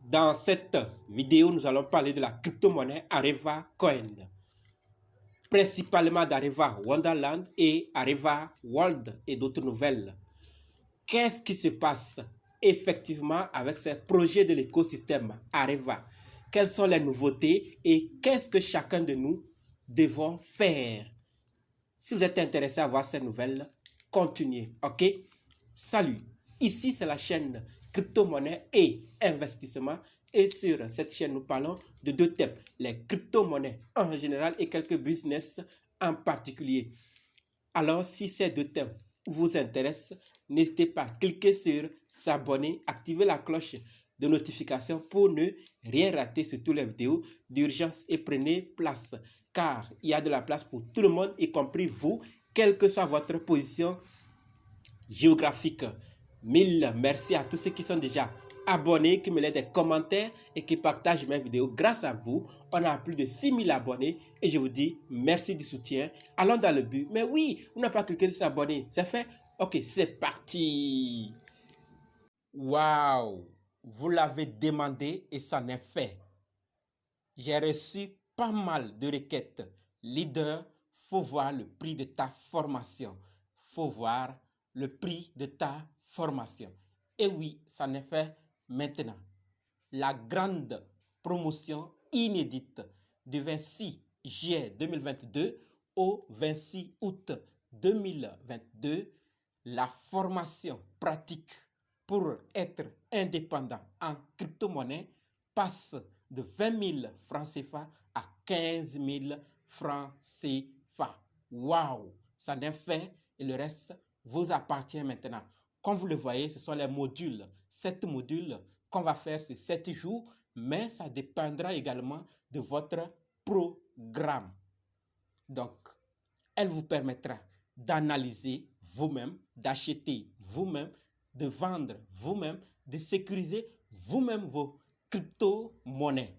Dans cette vidéo, nous allons parler de la crypto-monnaie Areva Coin, principalement d'Areva Wonderland et Areva World et d'autres nouvelles. Qu'est-ce qui se passe effectivement avec ces projets de l'écosystème Areva? Quelles sont les nouveautés et qu'est-ce que chacun de nous devons faire? Si vous êtes intéressé à voir ces nouvelles, continuez, ok? Salut, ici c'est la chaîne crypto-monnaie et investissement. Et sur cette chaîne, nous parlons de deux thèmes, les crypto-monnaies en général et quelques business en particulier. Alors, si ces deux thèmes vous intéressent, n'hésitez pas à cliquer sur s'abonner, activer la cloche de notification pour ne rien rater sur toutes les vidéos d'urgence et prenez place car il y a de la place pour tout le monde, y compris vous, quelle que soit votre position géographique. Mille merci à tous ceux qui sont déjà abonnés, qui me laissent des commentaires et qui partagent mes vidéos. Grâce à vous, on a plus de 6000 abonnés et je vous dis merci du soutien. Allons dans le but. Mais oui, vous n'avez pas cliqué sur s'abonner. C'est fait? Ok, c'est parti. Waouh, vous l'avez demandé et ça n'est fait. J'ai reçu pas mal de requêtes. Leader, faut voir le prix de ta formation. Faut voir le prix de ta formation. Et oui, ça n'est fait maintenant. La grande promotion inédite du 26 juillet 2022 au 26 août 2022, la formation pratique pour être indépendant en crypto-monnaie passe de 20 000 francs CFA à 15 000 francs CFA. Waouh! Ça n'est fait et le reste vous appartient maintenant. Comme vous le voyez, ce sont les modules, 7 modules qu'on va faire sur 7 jours, mais ça dépendra également de votre programme. Donc, elle vous permettra d'analyser vous-même, d'acheter vous-même, de vendre vous-même, de sécuriser vous-même vos crypto-monnaies.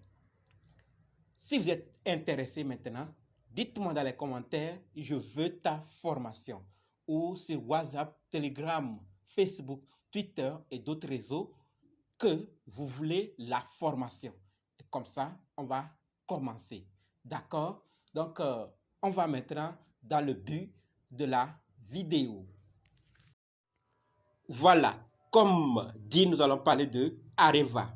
Si vous êtes intéressé maintenant, dites-moi dans les commentaires, je veux ta formation. Ou sur WhatsApp, Telegram, Facebook, Twitter et d'autres réseaux que vous voulez la formation. Et comme ça, on va commencer. D'accord? Donc, on va maintenant dans le but de la vidéo. Voilà, comme dit, nous allons parler de Areva.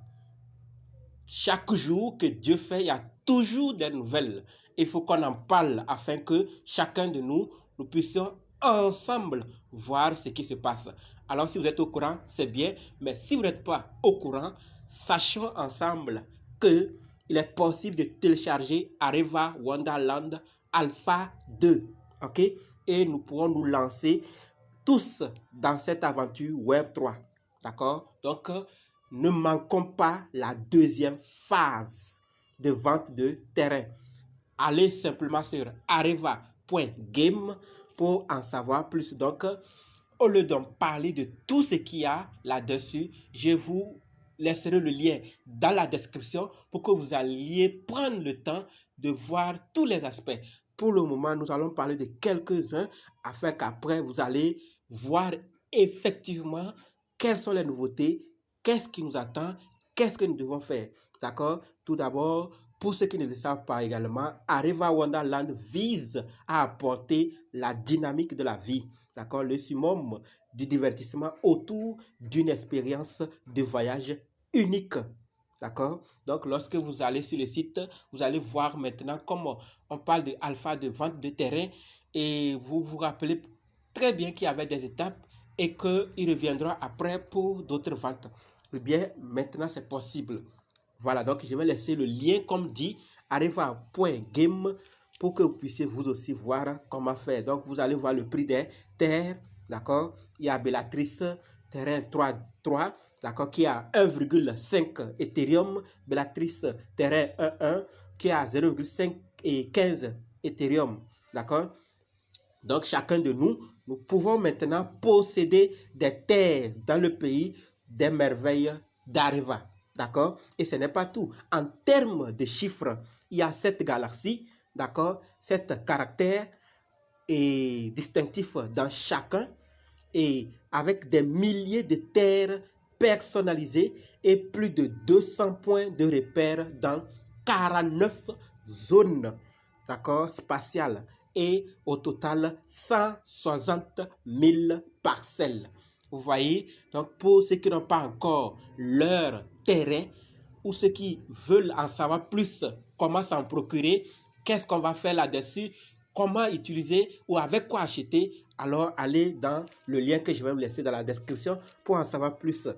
Chaque jour que Dieu fait, il y a toujours des nouvelles. Il faut qu'on en parle afin que chacun de nous, nous puissions ensemble voir ce qui se passe. Alors si vous êtes au courant, c'est bien. Mais si vous n'êtes pas au courant, sachons ensemble qu'il est possible de télécharger Areva Wonderland Alpha 2. Ok? Et nous pourrons nous lancer tous dans cette aventure Web 3. D'accord? Donc, ne manquons pas la deuxième phase de vente de terrain. Allez simplement sur areva.game pour en savoir plus. Donc, au lieu d'en parler de tout ce qu'il y a là-dessus, je vous laisserai le lien dans la description pour que vous alliez prendre le temps de voir tous les aspects. Pour le moment, nous allons parler de quelques-uns afin qu'après, vous allez voir effectivement quelles sont les nouveautés, qu'est-ce qui nous attend, qu'est-ce que nous devons faire. D'accord? Tout d'abord, pour ceux qui ne le savent pas également, Areva Wonderland vise à apporter la dynamique de la vie. D'accord? Le summum du divertissement autour d'une expérience de voyage unique. D'accord? Donc, lorsque vous allez sur le site, vous allez voir maintenant comment on parle de alpha, de vente de terrain, et vous vous rappelez très bien qu'il y avait des étapes et qu'il reviendra après pour d'autres ventes. Eh bien, maintenant, c'est possible. Voilà, donc je vais laisser le lien, comme dit, areva.game pour que vous puissiez vous aussi voir comment faire. Donc, vous allez voir le prix des terres, d'accord? Il y a Bellatrice, terrain 3.3, d'accord, qui a 1,5 Ethereum. Bellatrice, terrain 1.1, qui a 0,5 et 15 Ethereum, d'accord? Donc, chacun de nous, nous pouvons maintenant posséder des terres dans le pays des merveilles d'Areva. D'accord? Et ce n'est pas tout. En termes de chiffres, il y a 7 galaxies, d'accord? 7 caractères et distinctifs dans chacun et avec des milliers de terres personnalisés et plus de 200 points de repère dans 49 zones, d'accord, spatiales et au total 160 000 parcelles. Vous voyez, donc pour ceux qui n'ont pas encore leur terrain ou ceux qui veulent en savoir plus, comment s'en procurer, qu'est-ce qu'on va faire là-dessus, comment utiliser ou avec quoi acheter, alors allez dans le lien que je vais vous laisser dans la description pour en savoir plus.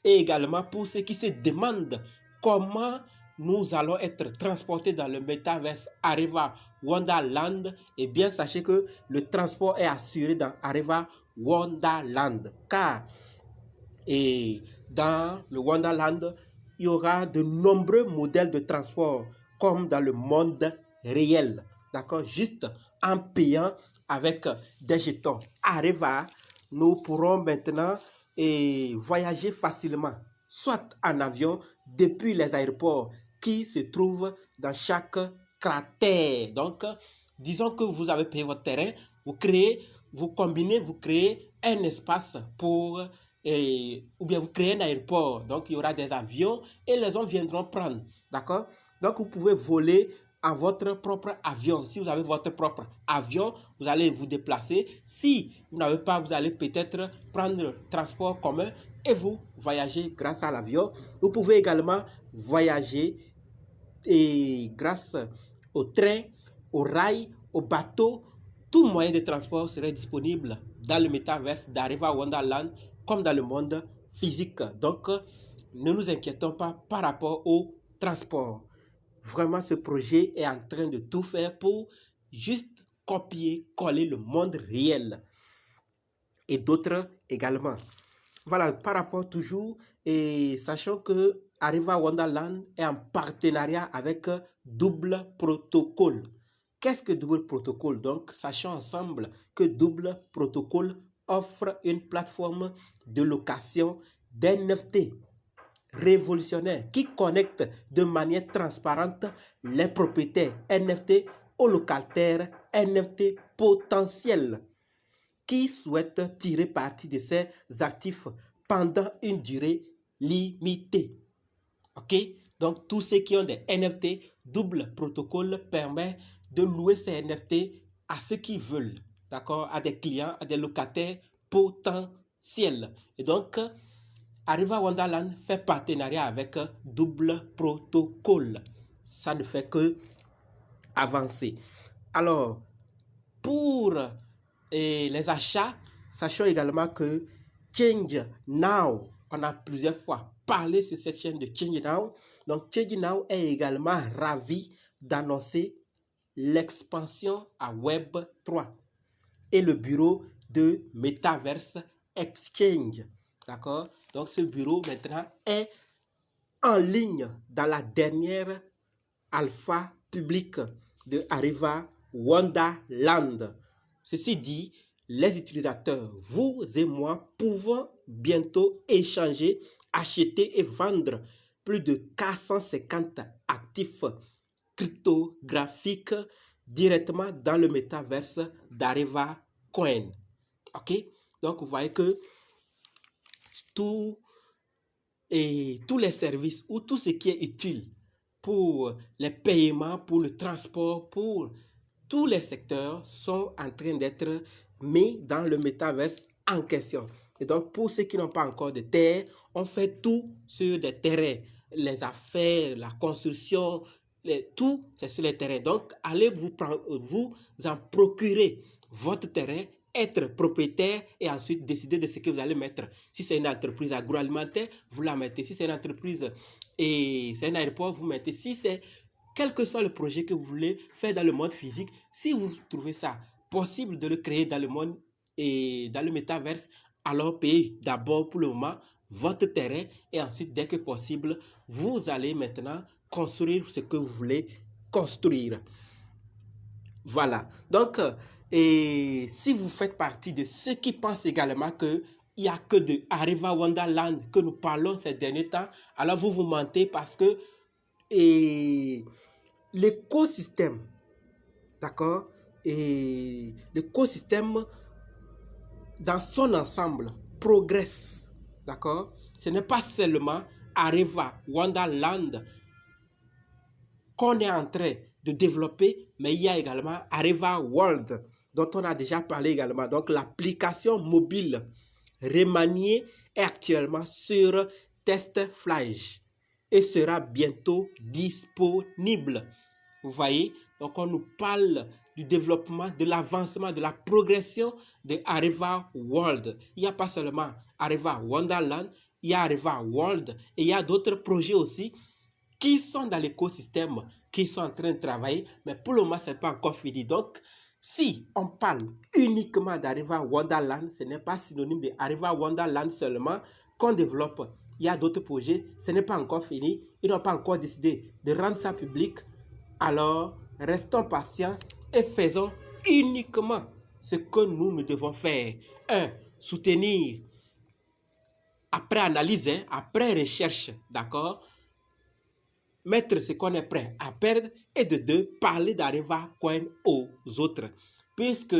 Et également pour ceux qui se demandent comment nous allons être transportés dans le métaverse Areva Wonderland, eh bien sachez que le transport est assuré dans Areva Wonderland, car dans le Wonderland, il y aura de nombreux modèles de transport comme dans le monde réel, d'accord, juste en payant avec des jetons Areva, nous pourrons maintenant voyager facilement, soit en avion depuis les aéroports qui se trouvent dans chaque cratère. Donc, disons que vous avez payé votre terrain, vous créez un espace pour, ou bien vous créez un aéroport. Donc, il y aura des avions et les gens viendront prendre. D'accord? Donc, vous pouvez voler en votre propre avion. Si vous avez votre propre avion, vous allez vous déplacer. Si vous n'avez pas, vous allez peut-être prendre le transport commun et vous voyager grâce à l'avion. Vous pouvez également voyager grâce au train, au rail, au bateau. Tout moyen de transport serait disponible dans le métaverse d'Areva Wonderland comme dans le monde physique. Donc, ne nous inquiétons pas par rapport au transport. Vraiment, ce projet est en train de tout faire pour juste copier-coller le monde réel et d'autres également. Voilà, par rapport toujours, et sachant que Areva Wonderland est en partenariat avec Double Protocol. Qu'est-ce que Double Protocol? Donc, sachant ensemble que Double Protocol offre une plateforme de location d'NFT révolutionnaire qui connecte de manière transparente les propriétaires NFT aux locataires NFT potentiels qui souhaitent tirer parti de ces actifs pendant une durée limitée. Ok? Donc, tous ceux qui ont des NFT, Double Protocol permet de louer ces NFT à ceux qui veulent, d'accord? À des clients, à des locataires potentiels. Et donc, Areva Wonderland fait partenariat avec Double Protocol. Ça ne fait que avancer. Alors, pour les achats, sachons également que Change Now, on a plusieurs fois parlé sur cette chaîne de Change Now. Donc, Change Now est également ravi d'annoncer l'expansion à Web 3 et le bureau de Metaverse Exchange. D'accord? Donc, ce bureau maintenant est en ligne dans la dernière alpha publique de Areva Wonderland. Ceci dit, les utilisateurs, vous et moi, pouvons bientôt échanger, acheter et vendre plus de 450 actifs cryptographiques directement dans le métaverse d'Areva Coin. Ok? Donc, vous voyez que tous les services ou tout ce qui est utile pour les paiements, pour le transport, pour tous les secteurs sont en train d'être mis dans le métaverse en question. Et donc, pour ceux qui n'ont pas encore de terre, on fait tout sur des terrains. Les affaires, la construction, tout, c'est sur les terrains. Donc, allez vous en procurer votre terrain, être propriétaire et ensuite décider de ce que vous allez mettre. Si c'est une entreprise agroalimentaire, vous la mettez. Si c'est une entreprise et c'est un aéroport, vous mettez. Si c'est quel que soit le projet que vous voulez faire dans le monde physique, si vous trouvez ça possible de le créer dans le monde et dans le métaverse, alors payez d'abord pour le moment votre terrain et ensuite, dès que possible, vous allez maintenant construire ce que vous voulez construire. Voilà. Donc, et si vous faites partie de ceux qui pensent également qu'il n'y a que de Areva Wonderland que nous parlons ces derniers temps, alors vous mentez parce que l'écosystème, d'accord, et l'écosystème dans son ensemble progresse, d'accord. Ce n'est pas seulement Areva Wonderland qu'on est en train de développer, mais il y a également Areva World, dont on a déjà parlé également. Donc, l'application mobile remaniée est actuellement sur TestFlash et sera bientôt disponible. Vous voyez, donc on nous parle du développement, de l'avancement, de la progression de Areva World. Il n'y a pas seulement Areva Wonderland, il y a Areva World et il y a d'autres projets aussi qui sont dans l'écosystème, qui sont en train de travailler, mais pour le moment, ce n'est pas encore fini. Donc, si on parle uniquement d'Areva Wonderland, ce n'est pas synonyme d'Areva Wonderland seulement qu'on développe. Il y a d'autres projets, ce n'est pas encore fini, ils n'ont pas encore décidé de rendre ça public. Alors, restons patients et faisons uniquement ce que nous devons faire. 1. Soutenir après analyse, après recherche, d'accord? Mettre ce qu'on est prêt à perdre et de 2, parler d'Areva Coin aux autres. Puisque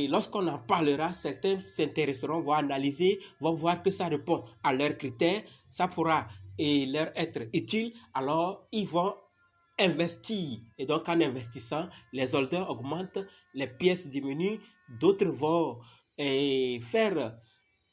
lorsqu'on en parlera, certains s'intéresseront, vont analyser, vont voir que ça répond à leurs critères, ça pourra leur être utile, alors ils vont investir. Et donc en investissant, les holders augmentent, les pièces diminuent, d'autres vont faire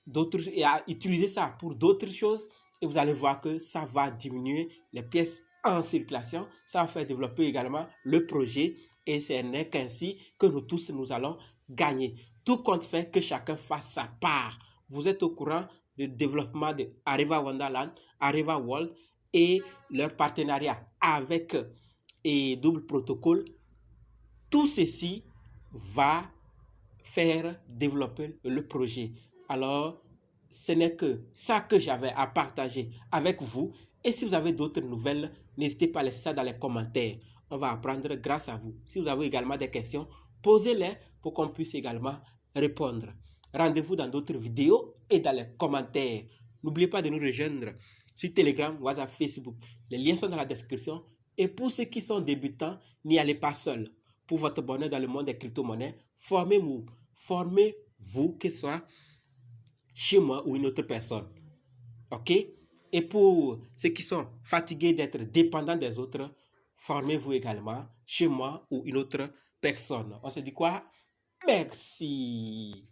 d'autres et à utiliser ça pour d'autres choses et vous allez voir que ça va diminuer les pièces en circulation, ça va faire développer également le projet et ce n'est qu'ainsi que nous tous nous allons gagner. Tout compte fait que chacun fasse sa part. Vous êtes au courant du développement de Areva Wonderland, Areva World et leur partenariat avec Double Protocol. Tout ceci va faire développer le projet. Alors, ce n'est que ça que j'avais à partager avec vous. Et si vous avez d'autres nouvelles, n'hésitez pas à laisser ça dans les commentaires. On va apprendre grâce à vous. Si vous avez également des questions, posez-les pour qu'on puisse également répondre. Rendez-vous dans d'autres vidéos et dans les commentaires. N'oubliez pas de nous rejoindre sur Telegram, WhatsApp, Facebook. Les liens sont dans la description. Et pour ceux qui sont débutants, n'y allez pas seul. Pour votre bonheur dans le monde des crypto-monnaies, formez-vous, que ce soit chez moi ou une autre personne. OK? Et pour ceux qui sont fatigués d'être dépendants des autres, formez-vous également chez moi ou une autre personne. On se dit quoi? Merci.